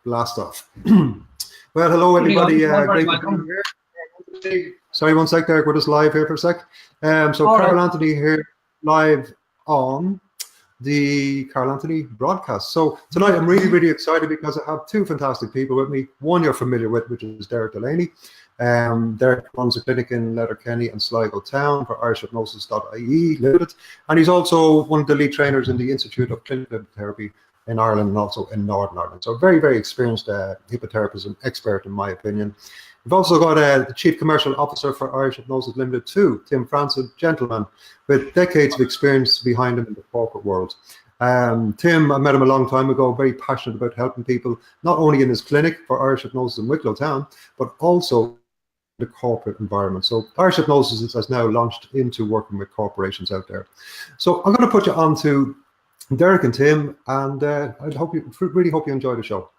Blast off. Well, hello everybody. Great to be here. Sorry, one sec, Derek. We're just live here for a sec. So Carl Anthony here, live on the Carl Anthony broadcast. So tonight I'm really excited because I have two fantastic people with me. One you're familiar with, which is Derek Delany. Derek runs a clinic in Letterkenny and Sligo Town for Irish Hypnosis.ie Limited, and he's also one of the lead trainers in the Institute of Clinical Therapy in Ireland and also in Northern Ireland. So very experienced hypnotherapist and expert, in my opinion. We've also got the Chief Commercial Officer for Irish Hypnosis Limited too, Tim Francis, gentleman with decades of experience behind him in the corporate world. Tim, I met him a long time ago, very passionate about helping people, not only in his clinic for Irish Hypnosis in Wicklow Town, but also the corporate environment. So Irish Hypnosis has now launched into working with corporations out there. So I'm going to put you on to Derek and Tim, and I really hope you enjoy the show.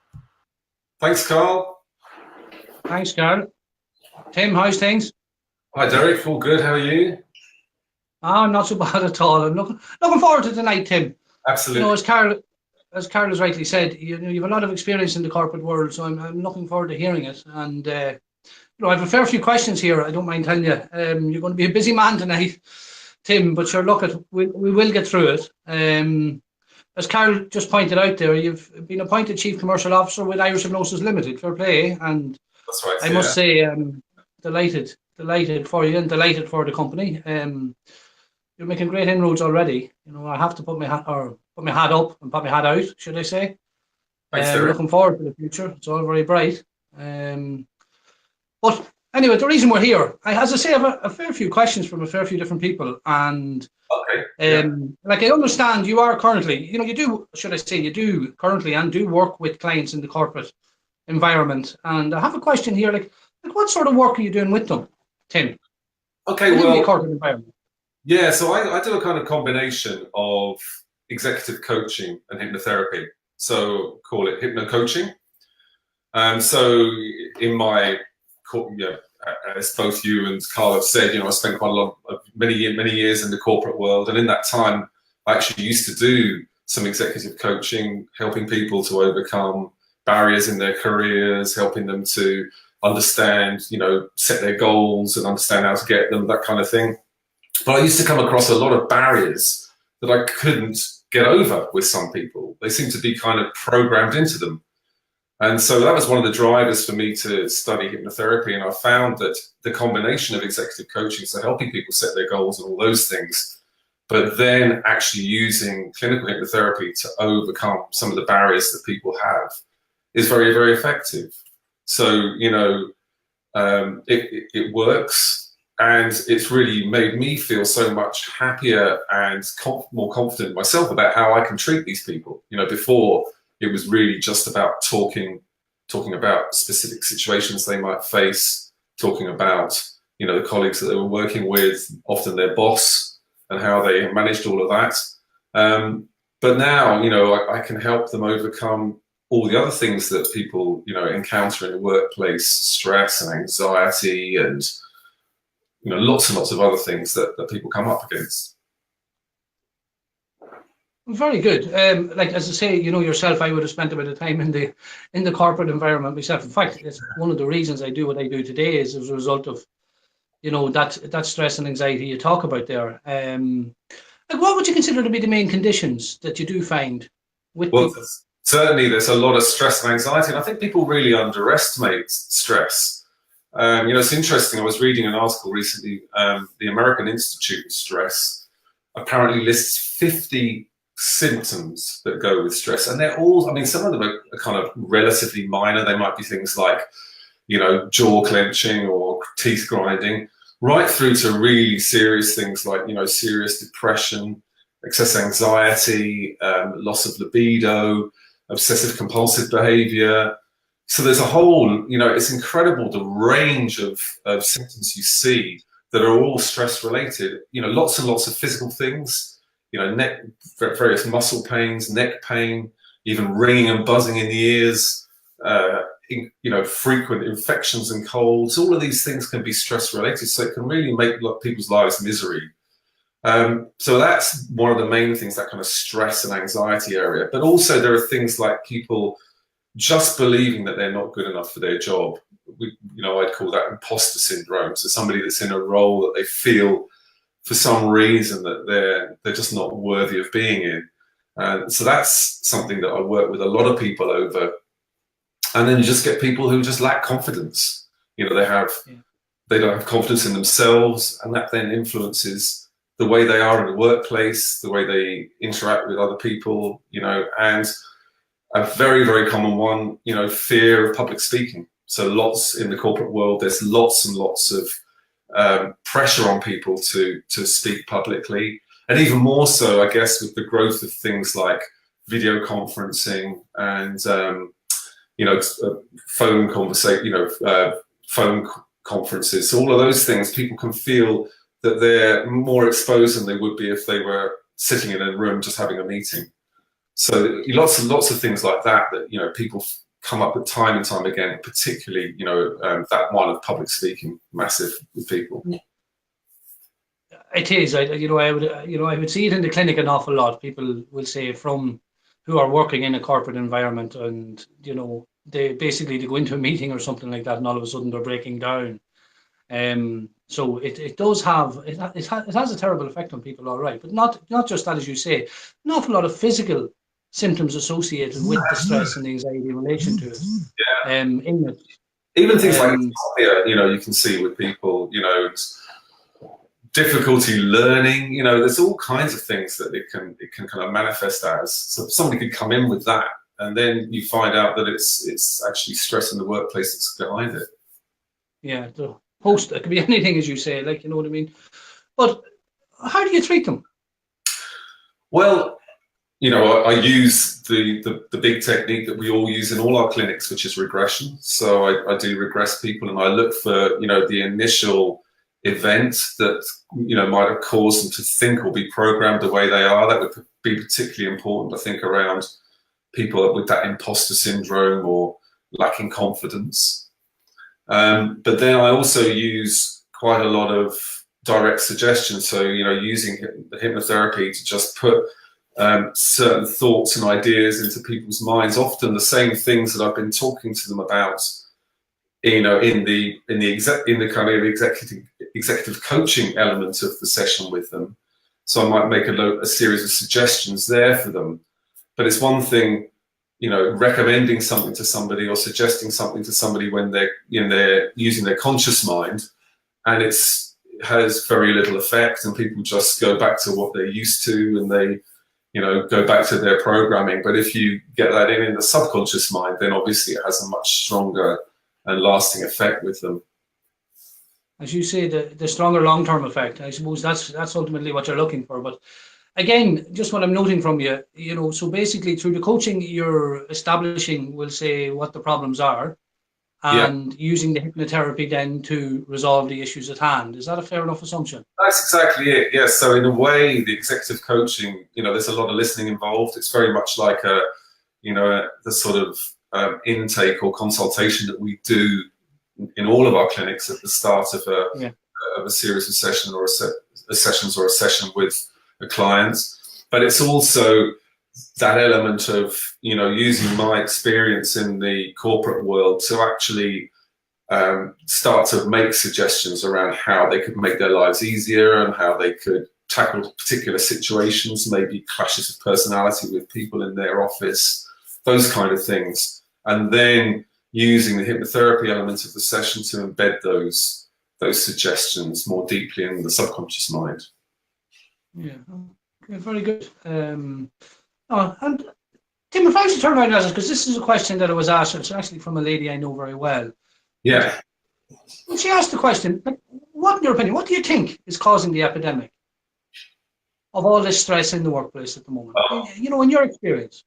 Thanks, Carl. Thanks, Carl. Tim, how's things? Hi, Derek. All good. How are you? Not so bad at all. I'm looking forward to tonight, Tim. Absolutely. You know, as Carl has rightly said, you have a lot of experience in the corporate world, so I'm looking forward to hearing it. And I have a fair few questions here. I don't mind telling you. You're going to be a busy man tonight, Tim, but sure, we will get through it. As Carl just pointed out there, you've been appointed Chief Commercial Officer with Irish Hypnosis Limited. Fair play. And that's right. I must say, delighted for you and delighted for the company. You're making great inroads already. You know, I have to put my hat up and put my hat out, should I say? Thanks, looking forward to the future. It's all very bright. But anyway, the reason we're here, as I say, I have a fair few questions from a fair few different people, and like I understand you are currently, you do currently and do work with clients in the corporate environment, and I have a question here, like what sort of work are you doing with them, Tim? Okay, well, the corporate environment. Yeah, so I do a kind of combination of executive coaching and hypnotherapy. So call it hypno coaching. So in my, as both you and Carl have said, I spent quite a lot of many years in the corporate world, and in that time, I actually used to do some executive coaching, helping people to overcome barriers in their careers, helping them to understand, set their goals and understand how to get them, that kind of thing. But I used to come across a lot of barriers that I couldn't get over with some people. They seem to be kind of programmed into them. And so that was one of the drivers for me to study hypnotherapy. And I found that the combination of executive coaching, so helping people set their goals and all those things, but then actually using clinical hypnotherapy to overcome some of the barriers that people have, is very effective. So, it works. And it's really made me feel so much happier and more confident in myself about how I can treat these people. Before it was really just about talking about specific situations they might face, talking about, the colleagues that they were working with, often their boss, and how they managed all of that. But now, I can help them overcome all the other things that people, encounter in the workplace, stress and anxiety and lots and lots of other things that people come up against. Very good. Like as I say, yourself, I would have spent a bit of time in the corporate environment myself. In fact, it's one of the reasons I do what I do today is as a result of, that stress and anxiety you talk about there. Like what would you consider to be the main conditions that you do find with people? Certainly there's a lot of stress and anxiety, and I think people really underestimate stress. It's interesting. I was reading an article recently. The American Institute of Stress apparently lists 50 symptoms that go with stress, and they're all, some of them are kind of relatively minor. They might be things like, jaw clenching or teeth grinding, right through to really serious things like, serious depression, excess anxiety, loss of libido, obsessive compulsive behavior. So there's a whole, it's incredible the range of symptoms you see that are all stress related. Lots and lots of physical things, neck, various muscle pains, neck pain, even ringing and buzzing in the ears, frequent infections and colds. All of these things can be stress related, so it can really make people's lives misery. So that's one of the main things, that kind of stress and anxiety area. But also there are things like people just believing that they're not good enough for their job. I'd call that imposter syndrome. So somebody that's in a role that they feel for some reason that they're just not worthy of being in. So that's something that I work with a lot of people over. And then you just get people who just lack confidence. They don't have confidence in themselves, and that then influences the way they are in the workplace, the way they interact with other people, and a very, very common one, fear of public speaking. So lots in the corporate world, there's lots and lots of pressure on people to speak publicly. And even more so, I guess, with the growth of things like video conferencing and, phone conferences. So all of those things, people can feel that they're more exposed than they would be if they were sitting in a room just having a meeting. So lots and lots of things like that people come up with time and time again, particularly that one of public speaking, massive with people. It is. I would see it in the clinic an awful lot. People will say who are working in a corporate environment, and they go into a meeting or something like that, and all of a sudden they're breaking down. So it does have it has a terrible effect on people, all right, but not just that, as you say, an awful lot of physical symptoms associated with the stress and the anxiety in relation to it. Yeah. In it. Even things like you can see with people, difficulty learning. There's all kinds of things that it can kind of manifest as. So somebody could come in with that, and then you find out that it's actually stress in the workplace that's behind it. Yeah, the host, it could be anything, as you say, like, you know what I mean. But how do you treat them? Well, I use the big technique that we all use in all our clinics, which is regression. So I do regress people, and I look for, the initial event that, might have caused them to think or be programmed the way they are. That would be particularly important, I think, around people with that imposter syndrome or lacking confidence. But then I also use quite a lot of direct suggestions. So, using the hypnotherapy to just put certain thoughts and ideas into people's minds, often the same things that I've been talking to them about, in the kind of executive coaching element of the session with them. So I might make a series of suggestions there for them. But it's one thing, recommending something to somebody or suggesting something to somebody when they're using their conscious mind, and has very little effect, and people just go back to what they're used to, and they go back to their programming. But if you get that in the subconscious mind, then obviously it has a much stronger and lasting effect with them. As you say, the stronger long-term effect, I suppose that's ultimately what you're looking for. But again, just what I'm noting from you, so basically through the coaching, you're establishing, we'll say, what the problems are, and using the hypnotherapy then to resolve the issues at hand. Is that a fair enough assumption? That's exactly it, yes. So in a way, the executive coaching, there's a lot of listening involved. It's very much like the sort of intake or consultation that we do in all of our clinics at the start of a series of sessions or a session with a client. But it's also that element of using my experience in the corporate world to actually start to make suggestions around how they could make their lives easier and how they could tackle particular situations, maybe clashes of personality with people in their office, those kind of things. And then using the hypnotherapy element of the session to embed those suggestions more deeply in the subconscious mind. Yeah, okay, very good. And Tim, if I was to turn around and ask, because this is a question that I was asked, it's actually from a lady I know very well. Yeah. When she asked the question, what, in your opinion, what do you think is causing the epidemic of all this stress in the workplace at the moment? In your experience.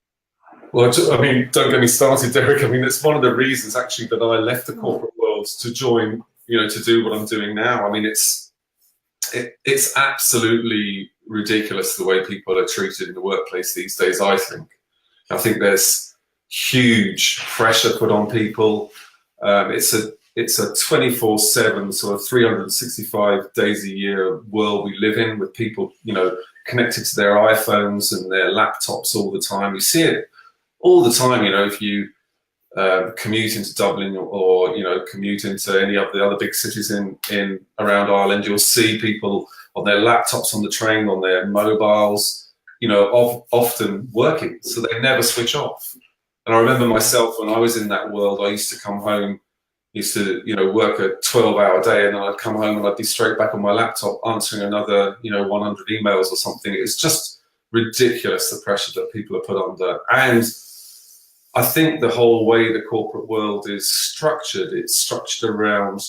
Well, don't get me started, Derek. It's one of the reasons actually that I left the corporate world to join, to do what I'm doing now. It's absolutely ridiculous the way people are treated in the workplace these days, I think. I think there's huge pressure put on people. It's a 24/7 sort of 365 days a year world we live in, with people, connected to their iPhones and their laptops all the time. You see it all the time, if you commute into Dublin or commute into any of the other big cities in around Ireland, you'll see people on their laptops on the train, on their mobiles, often working, so they never switch off. And I remember myself when I was in that world, I used to come home, used to work a 12-hour day, and then I'd come home and I'd be straight back on my laptop answering another 100 emails or something. It's just ridiculous, the pressure that people are put under. And I think the whole way the corporate world is structured, it's structured around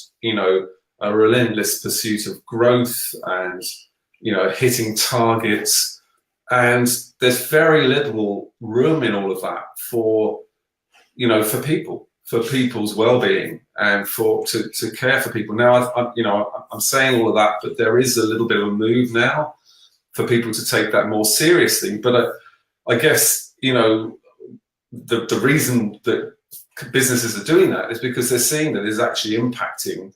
a relentless pursuit of growth and hitting targets, and there's very little room in all of that for people's well-being and to care for people. Now, I'm saying all of that, but there is a little bit of a move now for people to take that more seriously. But I guess the reason that businesses are doing that is because they're seeing that it's actually impacting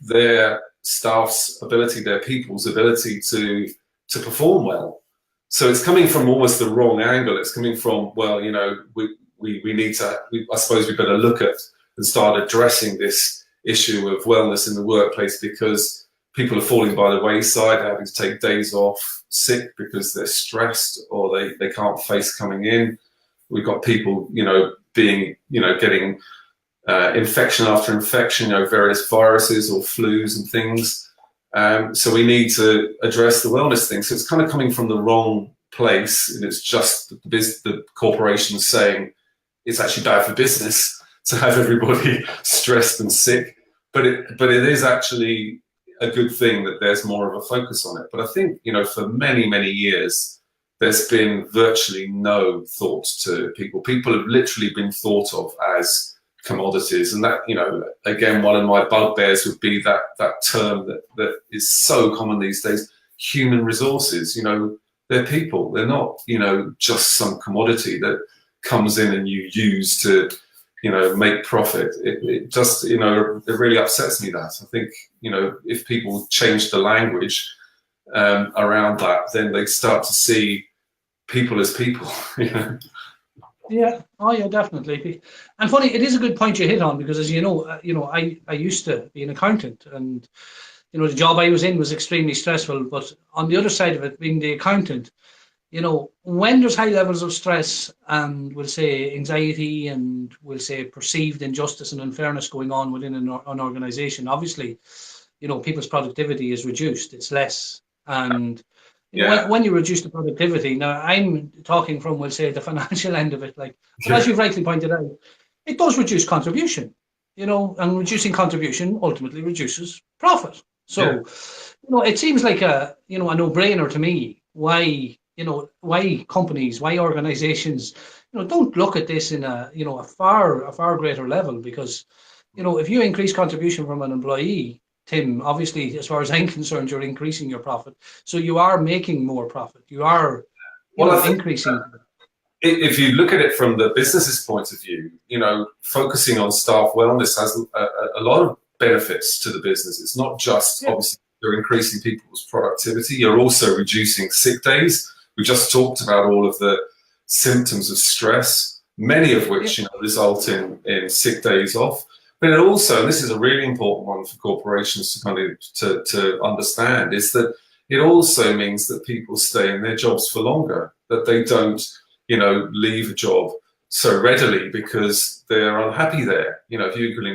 their staff's ability, their people's ability to perform well. So it's coming from almost the wrong angle. It's coming from, well, we need to, I suppose we better look at and start addressing this issue of wellness in the workplace, because people are falling by the wayside, having to take days off sick because they're stressed or they can't face coming in. We've got people, getting infection after infection, various viruses or flus and things. So we need to address the wellness thing. So it's kind of coming from the wrong place, and it's just the corporations saying it's actually bad for business to have everybody stressed and sick. But it is actually a good thing that there's more of a focus on it. But I think, for many, many years, there's been virtually no thought to people. People have literally been thought of as commodities. And that, again, one of my bugbears would be that term that is so common these days, human resources. They're people. They're not, just some commodity that comes in and you use to, make profit. It just, it really upsets me that. I think, if people change the language around that, then they start to see people as people. Yeah, oh yeah, definitely. And funny, it is a good point you hit on, because as I used to be an accountant, and the job I was in was extremely stressful. But on the other side of it, being the accountant, when there's high levels of stress and we'll say anxiety and we'll say perceived injustice and unfairness going on within an organization, obviously, people's productivity is reduced. It's less. And when you reduce the productivity, now I'm talking from, we'll say, the financial end of it, as you've rightly pointed out, it does reduce contribution, and reducing contribution ultimately reduces profit. So, it seems like a no-brainer to me why companies, why organizations, don't look at this in a far greater level, because, if you increase contribution from an employee, Tim, obviously, as far as I'm concerned, you're increasing your profit. So you are making more profit. You are increasing. If you look at it from the business's point of view, focusing on staff wellness has a lot of benefits to the business. It's not just, obviously, you're increasing people's productivity. You're also reducing sick days. We just talked about all of the symptoms of stress, many of which result in sick days off. But it also, and this is a really important one for corporations to kind of to understand, is that it also means that people stay in their jobs for longer, that they don't, leave a job so readily because they're unhappy there. If you can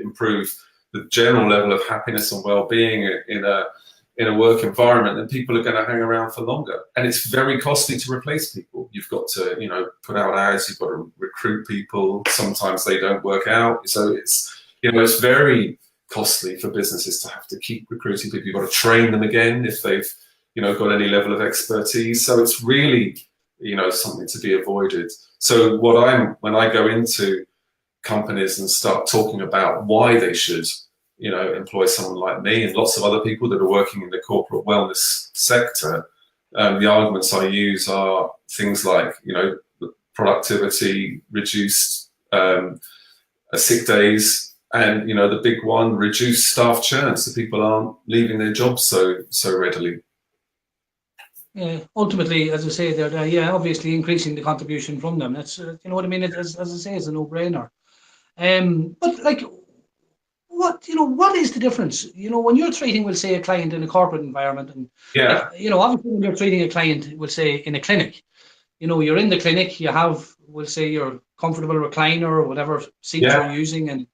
improve the general level of happiness and well-being in a work environment, then people are going to hang around for longer. And it's very costly to replace people. You've got to, put out ads, you've got to recruit people. Sometimes they don't work out. So it's very costly for businesses to have to keep recruiting people. You've got to train them again if they've, got any level of expertise. So it's really, something to be avoided. So when I go into companies and start talking about why they should, employ someone like me and lots of other people that are working in the corporate wellness sector, the arguments I use are things like, productivity, reduced sick days, and the big one, reduced staff churn, so people aren't leaving their jobs so readily. Yeah, ultimately, as I say, obviously increasing the contribution from them. That's what I mean. As I say, it's a no-brainer. But like, what is the difference? When you're treating, we'll say, a client in a corporate environment, and Yeah. obviously when you're treating a client, we'll say, in a clinic, you're in the clinic, you have, we'll say, your comfortable recliner or whatever seat you're using, and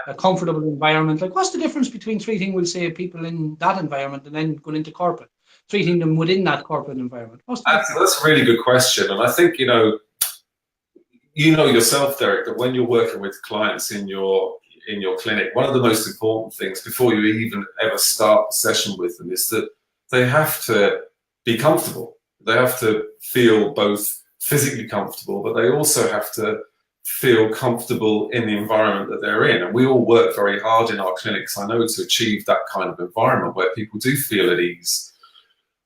a comfortable environment. Like, what's the difference between treating, we'll say, people in that environment and then going into corporate, treating them within that corporate environment? That's a really good question, and I think you know yourself, Derek, that when you're working with clients in your clinic, one of the most important things before you even ever start a session with them is that they have to be comfortable. They have to feel both physically comfortable, but they also have to feel comfortable in the environment that they're in. And we all work very hard in our clinics, I know, to achieve that kind of environment where people do feel at ease.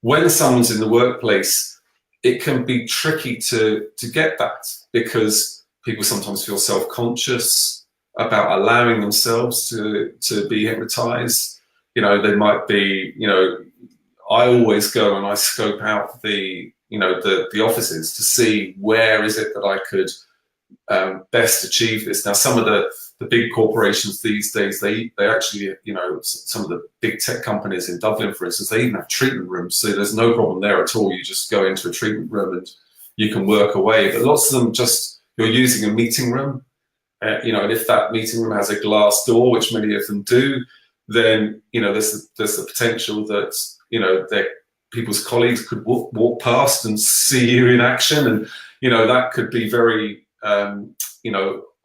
When someone's in the workplace, it can be tricky to get that, because people sometimes feel self-conscious about allowing themselves to be hypnotized. They might be, I always go and I scope out the offices to see where is it that I could best achieve this. Now, some of the big corporations these days, they actually, some of the big tech companies in Dublin, for instance, they even have treatment rooms, so there's no problem there at all. You just go into a treatment room and you can work away. But lots of them you're using a meeting room, and if that meeting room has a glass door, which many of them do, then there's the potential that people's colleagues could walk past and see you in action, and that could be very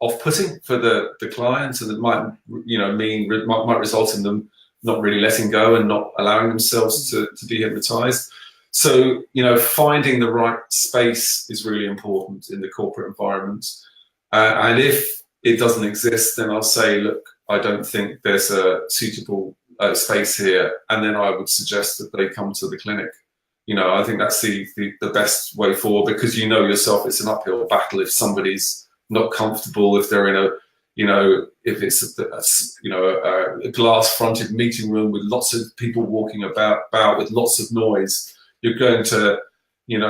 off-putting for the client, and it might might result in them not really letting go and not allowing themselves to be hypnotized. So finding the right space is really important in the corporate environment, and if it doesn't exist, then I'll say, look, I don't think there's a suitable space here, and then I would suggest that they come to the clinic. I think that's the best way forward, because yourself, it's an uphill battle if somebody's not comfortable, if they're in if it's a glass-fronted meeting room with lots of people walking about with lots of noise, you're going to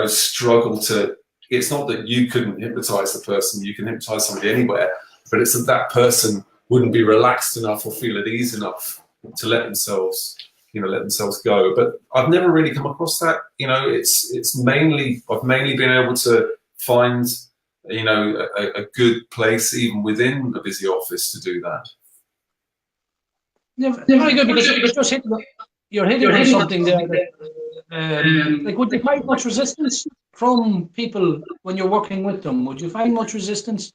struggle to. It's not that you couldn't hypnotize the person, you can hypnotize somebody anywhere, but it's that person wouldn't be relaxed enough or feel at ease enough to let themselves go. But I've never really come across that. It's mainly, I've mainly been able to find a good place even within a busy office to do that. Yeah, very good, because you're hitting on something there. Like, would you find much resistance from people when you're working with them? Would you find much resistance?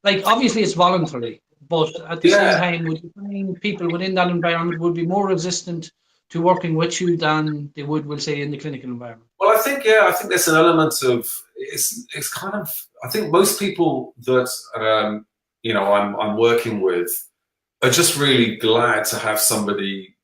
Like, obviously it's voluntary, but at the same time, would you find people within that environment would be more resistant to working with you than they would, we'll say, in the clinical environment? Well, I think there's an element of, it's kind of, I think most people that I'm working with are just really glad to have somebody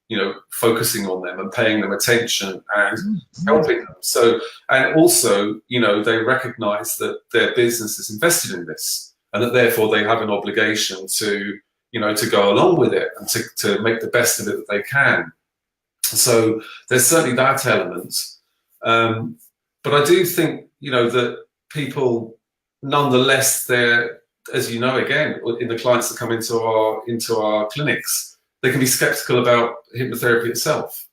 focusing on them and paying them attention and helping them. So, and also they recognize that their business is invested in this, and that therefore they have an obligation to to go along with it and to make the best of it that they can. So there's certainly that element, but I do think that people, nonetheless, they're, as again, in the clients that come into our clinics, they can be skeptical about hypnotherapy itself,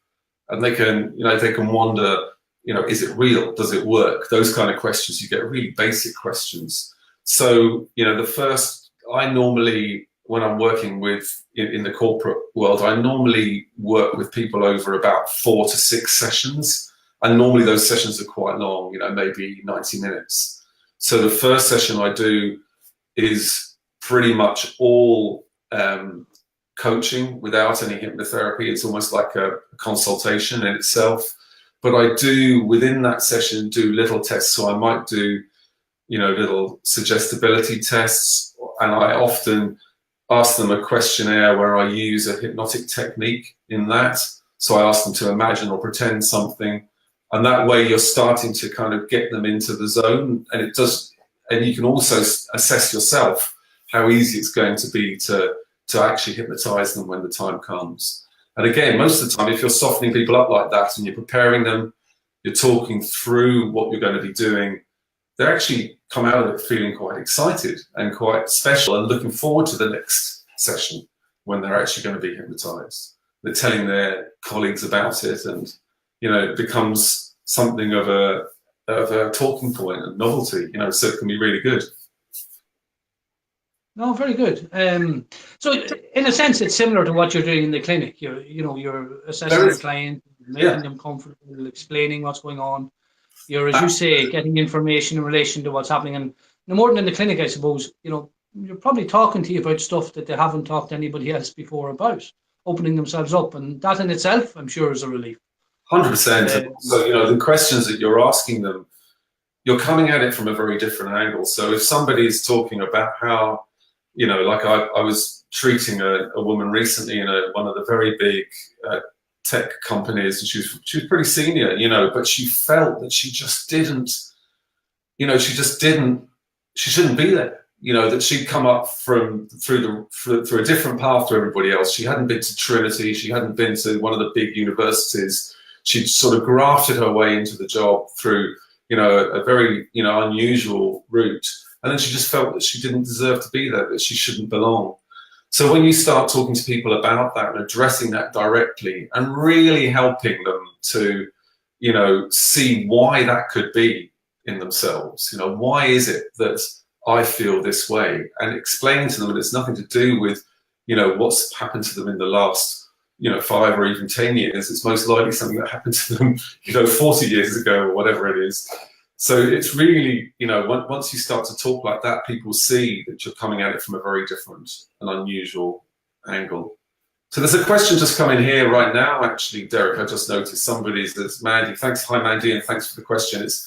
and they can they can wonder, is it real? Does it work? Those kind of questions. You get really basic questions. So the first, I normally, when I'm working with in the corporate world, I normally work with people over about 4 to 6 sessions, and normally those sessions are quite long, maybe 90 minutes. So the first session I do is pretty much all coaching without any hypnotherapy. It's almost like a consultation in itself. But I do, within that session, do little tests. So I might do, little suggestibility tests, and I often ask them a questionnaire where I use a hypnotic technique in that. So I ask them to imagine or pretend something, and that way you're starting to kind of get them into the zone, and it does. And you can also assess yourself how easy it's going to be to actually hypnotize them when the time comes. And again, most of the time, if you're softening people up like that and you're preparing them, you're talking through what you're going to be doing, they're actually come out of it feeling quite excited and quite special and looking forward to the next session when they're actually going to be hypnotized. They're telling their colleagues about it, and it becomes something of a talking point and novelty. So it can be really good. No, very good. So in a sense, it's similar to what you're doing in the clinic. You're assessing the client, making them comfortable, explaining what's going on. You're, as you say, getting information in relation to what's happening. And no more than in the clinic, I suppose, you're probably talking to you about stuff that they haven't talked to anybody else before about, opening themselves up. And that in itself, I'm sure, is a relief. 100%. So, the questions that you're asking them, you're coming at it from a very different angle. So if somebody's talking about how, like I was treating a woman recently in one of the very big tech companies, and she was pretty senior, but she felt that she just didn't, she shouldn't be there. That she'd come up through a different path to everybody else. She hadn't been to Trinity. She hadn't been to one of the big universities. She'd sort of grafted her way into the job through, a very, unusual route. And then she just felt that she didn't deserve to be there, that she shouldn't belong. So when you start talking to people about that and addressing that directly and really helping them to, see why that could be in themselves, why is it that I feel this way, and explain to them that it's nothing to do with, what's happened to them in the last, 5 or even 10 years. It's most likely something that happened to them, 40 years ago or whatever it is. So it's really, once you start to talk like that, people see that you're coming at it from a very different and unusual angle. So there's a question just coming here right now, actually, Derek. I just noticed somebody's, that's Mandy. Thanks, hi Mandy, and thanks for the question. It's,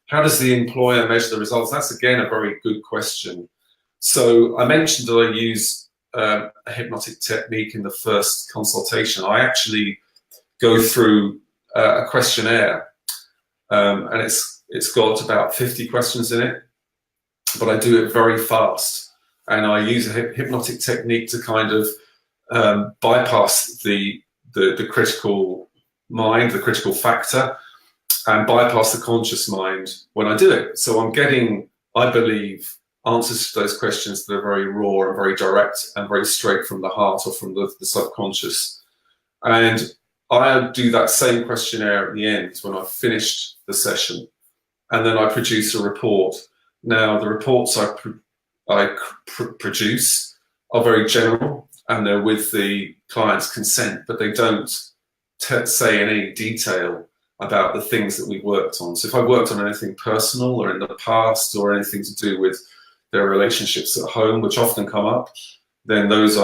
how does the employer measure the results? That's, again, a very good question. So I mentioned that I use a hypnotic technique in the first consultation. I actually go through a questionnaire, and it's got about 50 questions in it, but I do it very fast. And I use a hypnotic technique to kind of bypass the critical mind, the critical factor, and bypass the conscious mind when I do it. So I'm getting, I believe, answers to those questions that are very raw and very direct and very straight from the heart or from the subconscious. And I do that same questionnaire at the end when I've finished the session. And then I produce a report. Now, the reports I produce are very general, and they're with the client's consent, but they don't say in any detail about the things that we've worked on. So if I worked on anything personal or in the past or anything to do with their relationships at home, which often come up, then those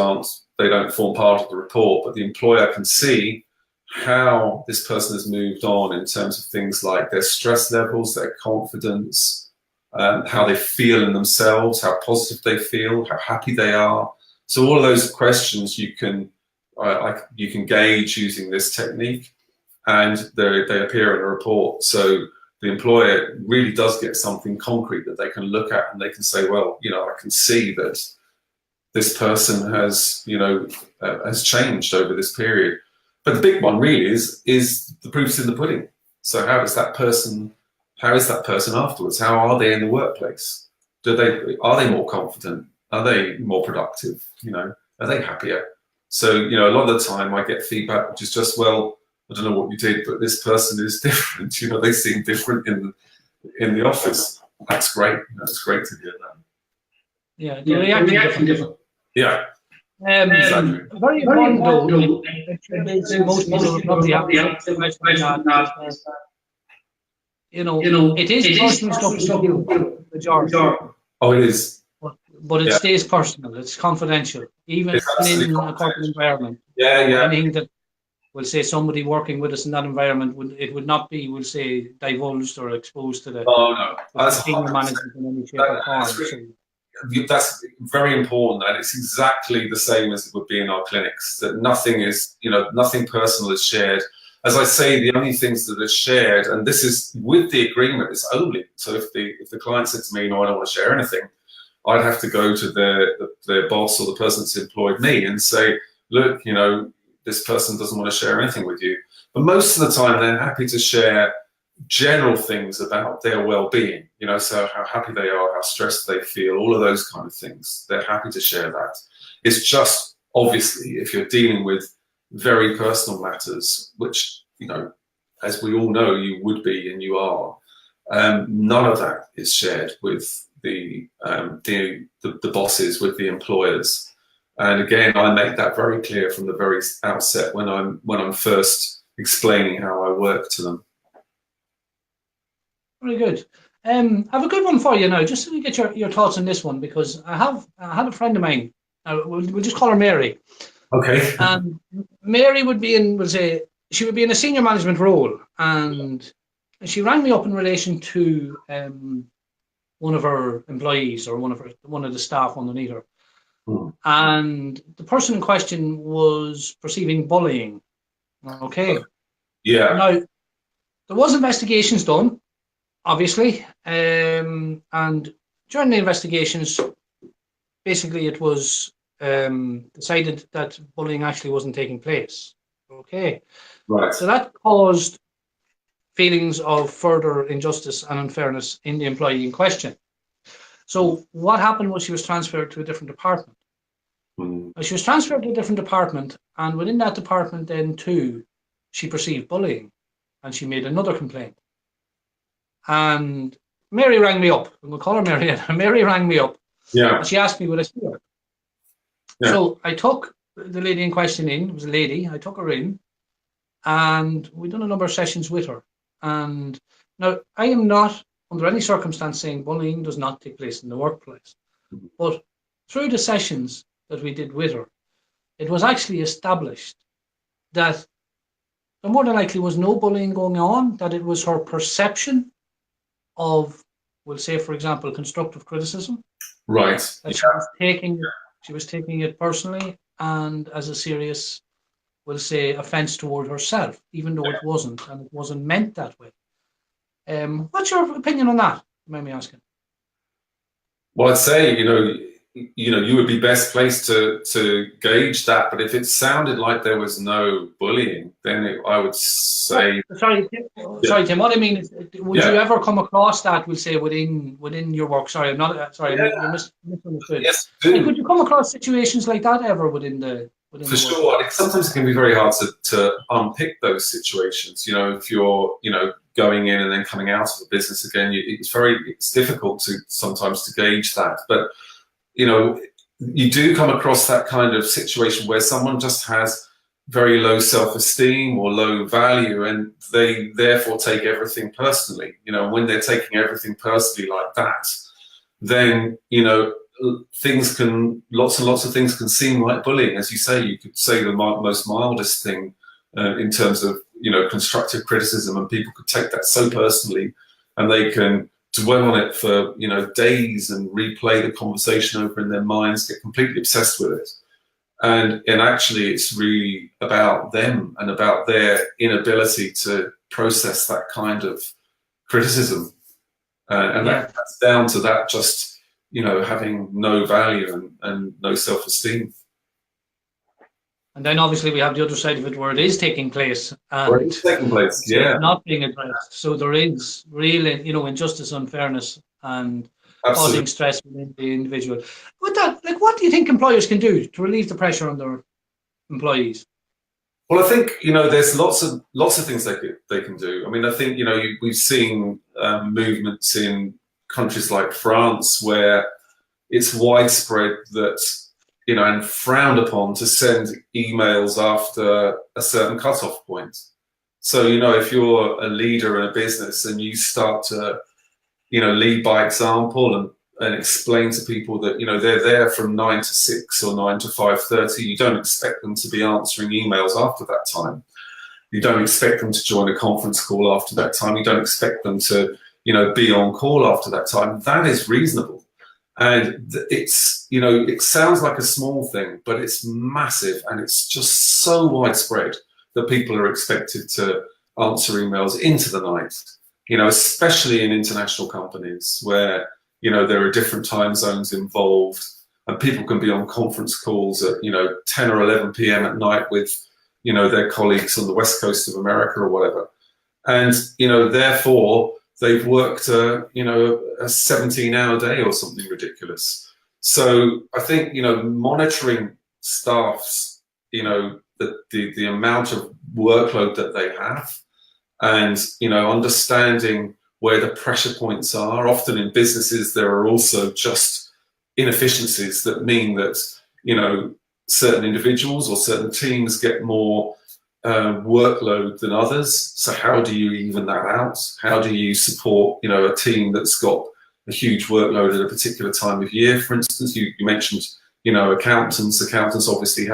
they don't form part of the report, but the employer can see how this person has moved on in terms of things like their stress levels, their confidence, how they feel in themselves, how positive they feel, how happy they are. So all of those questions you can gauge using this technique, and they appear in a report. So the employer really does get something concrete that they can look at, and they can say, well, I can see that this person has, has changed over this period. But the big one really is the proof's in the pudding. So how is that person afterwards? How are they in the workplace? Are they more confident? Are they more productive? Are they happier? So, a lot of the time I get feedback which is just, well, I don't know what you did, but this person is different. They seem different in the office. That's great. It's great to hear that. Yeah, they react different. Yeah. Exactly. Very important though, most people will probably have it is personal stuff to do, majority. Oh, it is. But it stays personal, it's confidential, even in a corporate environment. Yeah. Anything that will say somebody working with us in that environment would not be, we'll say, divulged or exposed to the senior management in any shape or form. That's very important, and it's exactly the same as it would be in our clinics, that nothing is, nothing personal is shared. As I say, the only things that are shared, and this is with the agreement, is only, so if the client said to me, no, I don't want to share anything, I'd have to go to their boss or the person that's employed me and say, look, this person doesn't want to share anything with you. But most of the time, they're happy to share general things about their well-being, you know, so how happy they are, how stressed they feel, all of those kind of things. They're happy to share that. It's just, obviously, if you're dealing with very personal matters, which, you know, as we all know, you would be and you are, none of that is shared with the bosses, with the employers. And again, I make that very clear from the very outset when I'm first explaining how I work to them. Very good. I have a good one for you now, just so we get your thoughts on this one, because I had a friend of mine. We'll just call her Mary. Okay. And Mary would be in, she would be in a senior management role, and she rang me up in relation to one of her employees, or one of the staff underneath her. And the person in question was perceiving bullying. Okay. Yeah. Now, there was investigations done, obviously, and during the investigations, basically it was decided that bullying actually wasn't taking place. Okay. Right. So that caused feelings of further injustice and unfairness in the employee in question. So what happened was she was transferred to a different department. She was transferred to a different department, and within that department then too, she perceived bullying, and she made another complaint. And Mary rang me up. We'll call her Mary. Mary rang me up. Yeah. And she asked me would I see her. Yeah. So I took the lady in question in. It was a lady. I took her in, and we've done a number of sessions with her. And now I am not under any circumstance saying bullying does not take place in the workplace. But through the sessions that we did with her, it was actually established that there more than likely was no bullying going on, that it was her perception of, we'll say, for example, constructive criticism. Right. That she was taking it personally and as a serious, we'll say, offence toward herself, even though it wasn't, and it wasn't meant that way. What's your opinion on that? You mind me asking? Well, I'd say, you would be best placed to gauge that. But if it sounded like there was no bullying, then I would say. Sorry, Tim. What I mean is, would you ever come across that? We'll say within your work. Sorry, I'm not. Sorry, you misunderstood. Yes, could you come across situations like that ever within the? For sure. Sometimes it can be very hard to unpick those situations. If you're going in and then coming out of the business again, it's difficult to sometimes to gauge that. But you do come across that kind of situation where someone just has very low self-esteem or low value, and they therefore take everything personally. When they're taking everything personally like that, then lots and lots of things can seem like bullying. As you say, you could say the most mildest thing in terms of constructive criticism, and people could take that so personally, and they can dwell on it for days and replay the conversation over in their minds, get completely obsessed with it. And actually it's really about them and about their inability to process that kind of criticism. That's down to that just having no value and no self-esteem. And then obviously we have the other side of it where it is taking place. Where it is taking place, yeah. Not being addressed. So there is really, injustice, unfairness, and causing stress within the individual. With that, what do you think employers can do to relieve the pressure on their employees? Well, I think there's lots of things they can do. I mean, I think we've seen movements in countries like France where it's widespread that and frowned upon to send emails after a certain cutoff point. So if you're a leader in a business and you start to lead by example and explain to people that they're there from 9 to 6 or 9 to 5:30, you don't expect them to be answering emails after that time. You don't expect them to join a conference call after that time. You don't expect them to be on call after that time. That is reasonable. And it's, it sounds like a small thing, but it's massive, and it's just so widespread that people are expected to answer emails into the night, especially in international companies where, there are different time zones involved, and people can be on conference calls at, 10 or 11 p.m. at night with, their colleagues on the West Coast of America or whatever. and therefore they've worked a 17-hour day or something ridiculous. So I think monitoring staff's the amount of workload that they have, and understanding where the pressure points are. Often in businesses there are also just inefficiencies that mean that certain individuals or certain teams get more workload than others. So how do you even that out? How do you support a team that's got a huge workload at a particular time of year? For instance, you mentioned accountants obviously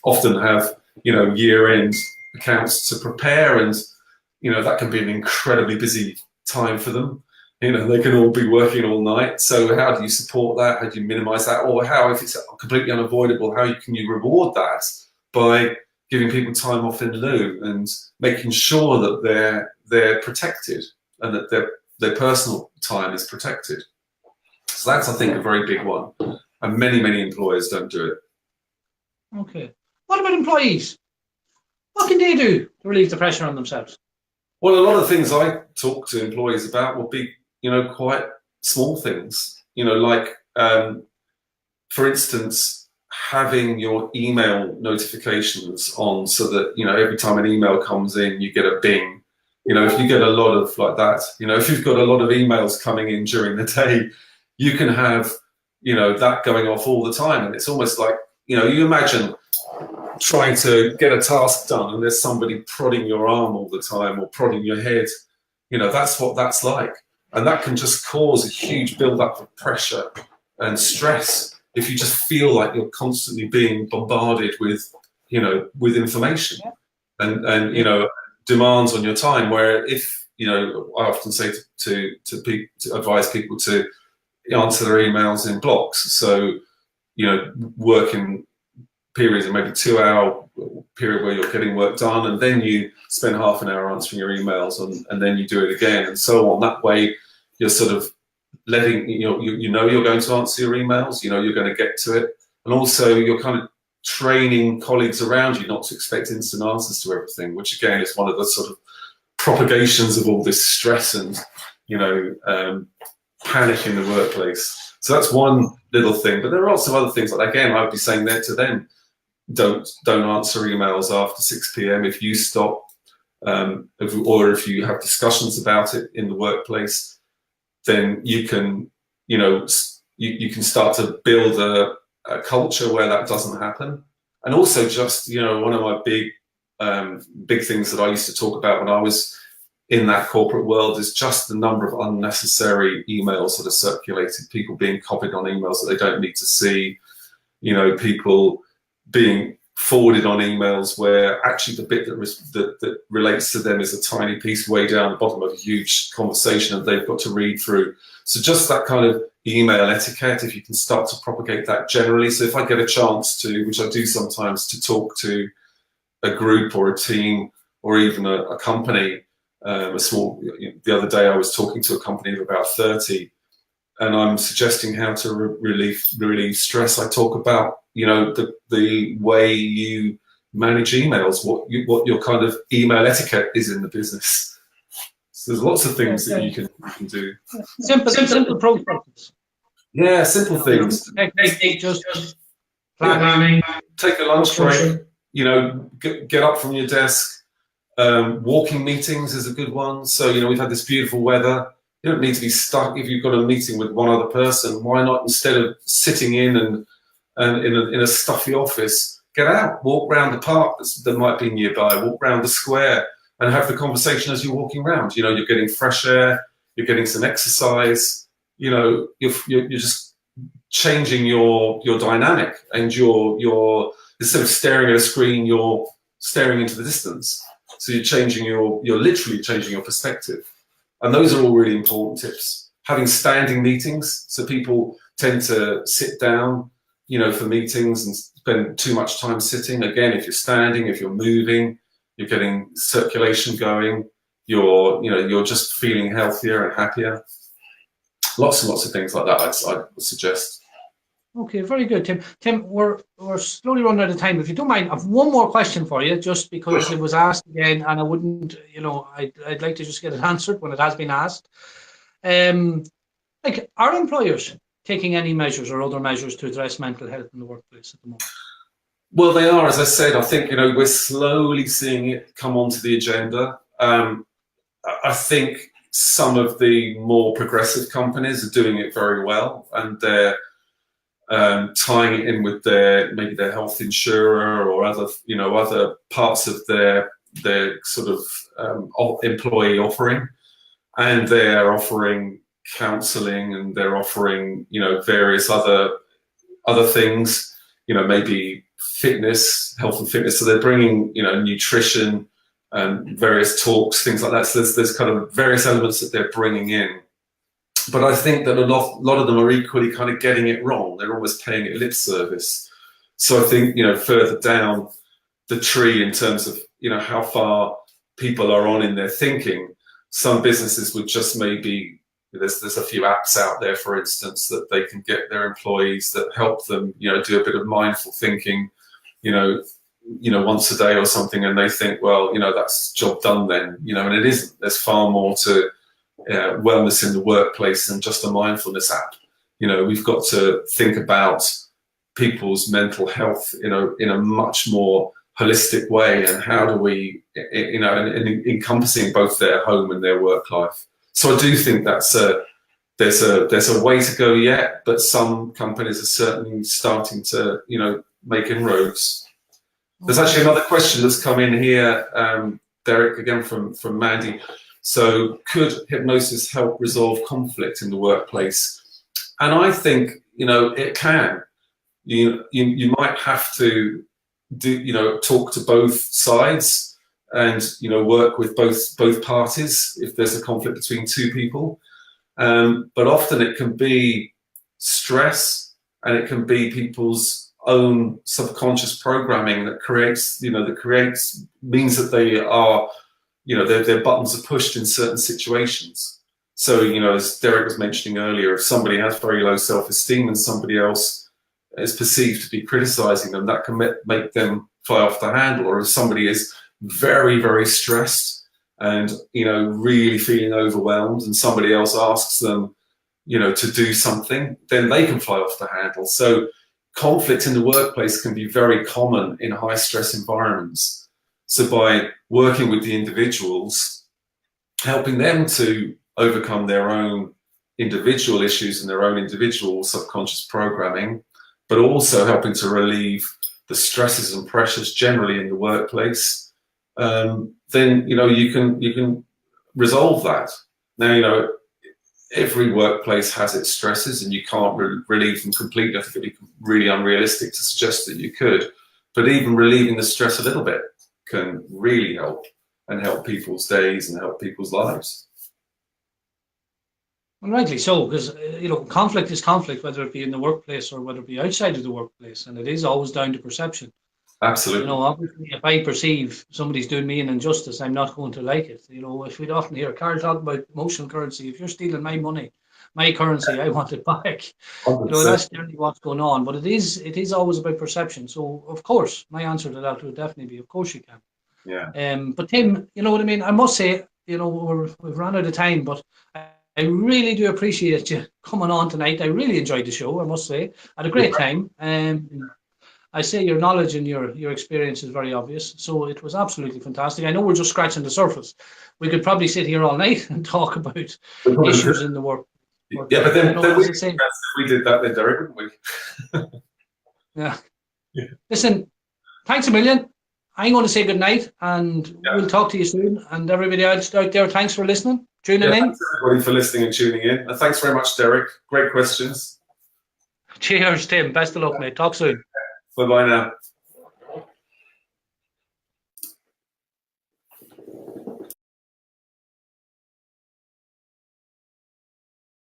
often have year-end accounts to prepare, and that can be an incredibly busy time for them. They can all be working all night. So how do you support that? How do you minimize that? Or how, if it's completely unavoidable, how can you reward that by giving people time off in lieu and making sure that they're protected and that their personal time is protected? So that's, I think, a very big one. And many employers don't do it. Okay. What about employees? What can they do to relieve the pressure on themselves? Well, a lot of things I talk to employees about will be, quite small things. Like, for instance, having your email notifications on so that, every time an email comes in, you get a bing. If you get a lot of like that, if you've got a lot of emails coming in during the day, you can have, that going off all the time. And it's almost like, you imagine trying to get a task done and there's somebody prodding your arm all the time or prodding your head. That's what that's like. And that can just cause a huge build-up of pressure and stress if you just feel like you're constantly being bombarded with, with information and demands on your time. Where if, I often say to advise people to answer their emails in blocks. So, work in periods of maybe 2-hour period where you're getting work done, and then you spend half an hour answering your emails, and then you do it again, and so on. That way, you're sort of letting you're going to answer your emails. You're going to get to it, and also you're kind of training colleagues around you not to expect instant answers to everything, which again is one of the sort of propagations of all this stress and panic in the workplace. So that's one little thing, but there are also other things. Like, again, I would be saying there to them, don't answer emails after 6 p.m. if you stop, or if you have discussions about it in the workplace, then you can, you can start to build a culture where that doesn't happen. And also, just one of my big things that I used to talk about when I was in that corporate world is just the number of unnecessary emails that are circulated, people being copied on emails that they don't need to see, people being forwarded on emails where actually the bit that relates to them is a tiny piece way down the bottom of a huge conversation that they've got to read through. So just that kind of email etiquette, if you can start to propagate that generally. So if I get a chance to, which I do sometimes, to talk to a group or a team or even a company, the other day I was talking to a company of about 30, and I'm suggesting how to relieve stress. I talk about the way you manage emails, what your kind of email etiquette is in the business. So there's lots of things that you can do. Simple processes. Yeah, simple things. Just planning. Take a lunch break. Get up from your desk. Walking meetings is a good one. So we've had this beautiful weather. You don't need to be stuck. If you've got a meeting with one other person, why not, instead of sitting in and in a stuffy office, get out, walk around the park that might be nearby, walk around the square and have the conversation as you're walking around. You're getting fresh air, you're getting some exercise, you're just changing your dynamic, and you're instead of staring at a screen, you're staring into the distance. So you're literally changing your perspective. And those are all really important tips. Having standing meetings, so people tend to sit down, for meetings and spend too much time sitting. Again, if you're standing, if you're moving, you're getting circulation going, you're just feeling healthier and happier. Lots and lots of things like that I would suggest. Okay, very good, Tim. Tim, we're slowly running out of time. If you don't mind, I've one more question for you, just because it was asked again, and I wouldn't, I'd like to just get it answered when it has been asked. Like, are employers taking any measures or other measures to address mental health in the workplace at the moment? Well, they are, as I said. I think we're slowly seeing it come onto the agenda. I think some of the more progressive companies are doing it very well, and they're tying it in with maybe their health insurer or other parts of their sort of employee offering, and they're offering counselling, and they're offering various other things, maybe fitness, health and fitness. So they're bringing nutrition and various talks, things like that. So there's kind of various elements that they're bringing in. But I think that a lot of them are equally kind of getting it wrong. They're almost paying it lip service. So I think, further down the tree in terms of, how far people are on in their thinking, some businesses would just maybe, there's a few apps out there, for instance, that they can get their employees that help them, do a bit of mindful thinking, once a day or something, and they think, well, that's job done then, and it isn't. There's far more to wellness in the workplace than just a mindfulness app. We've got to think about people's mental health in a much more holistic way, and how do we, and encompassing both their home and their work life. So I do think there's a way to go yet, but some companies are certainly starting to make inroads. There's actually another question that's come in here, Derek, again from Mandy. So could hypnosis help resolve conflict in the workplace? And I think, it can. You might have to talk to both sides and, work with both parties if there's a conflict between two people. But often it can be stress, and it can be people's own subconscious programming that creates means that they are, their buttons are pushed in certain situations. So, as Derek was mentioning earlier, if somebody has very low self-esteem and somebody else is perceived to be criticizing them, that can make them fly off the handle. Or if somebody is very, very stressed and, really feeling overwhelmed, and somebody else asks them, to do something, then they can fly off the handle. So conflict in the workplace can be very common in high stress environments. So by working with the individuals, helping them to overcome their own individual issues and their own individual subconscious programming, but also helping to relieve the stresses and pressures generally in the workplace, then you can resolve that. Now every workplace has its stresses, and you can't relieve them completely. I think it'd be really unrealistic to suggest that you could, but even relieving the stress a little bit can really help, and help people's days and help people's lives. Well, rightly so, because conflict is conflict, whether it be in the workplace or whether it be outside of the workplace, and it is always down to perception. Absolutely. Obviously, if I perceive somebody's doing me an injustice, I'm not going to like it. If we'd often hear Carl talk about emotional currency, if you're stealing my money, my currency, I want it back. That's generally what's going on. But it is always about perception. So, of course, my answer to that would definitely be, of course you can. Yeah. But Tim, you know what I mean? I must say, we've run out of time, but I really do appreciate you coming on tonight. I really enjoyed the show, I must say. I had a great time. I say your knowledge and your experience is very obvious. So it was absolutely fantastic. I know we're just scratching the surface. We could probably sit here all night and talk about issues in the work. Yeah, but then we did that then, Derek, didn't we? Yeah. Listen, thanks a million. I'm going to say good night, and we'll talk to you soon. And everybody else out there, thanks for listening, tuning in. Thanks everybody for listening and tuning in. And thanks very much, Derek. Great questions. Cheers, Tim. Best of luck, mate. Talk soon. Bye-bye now.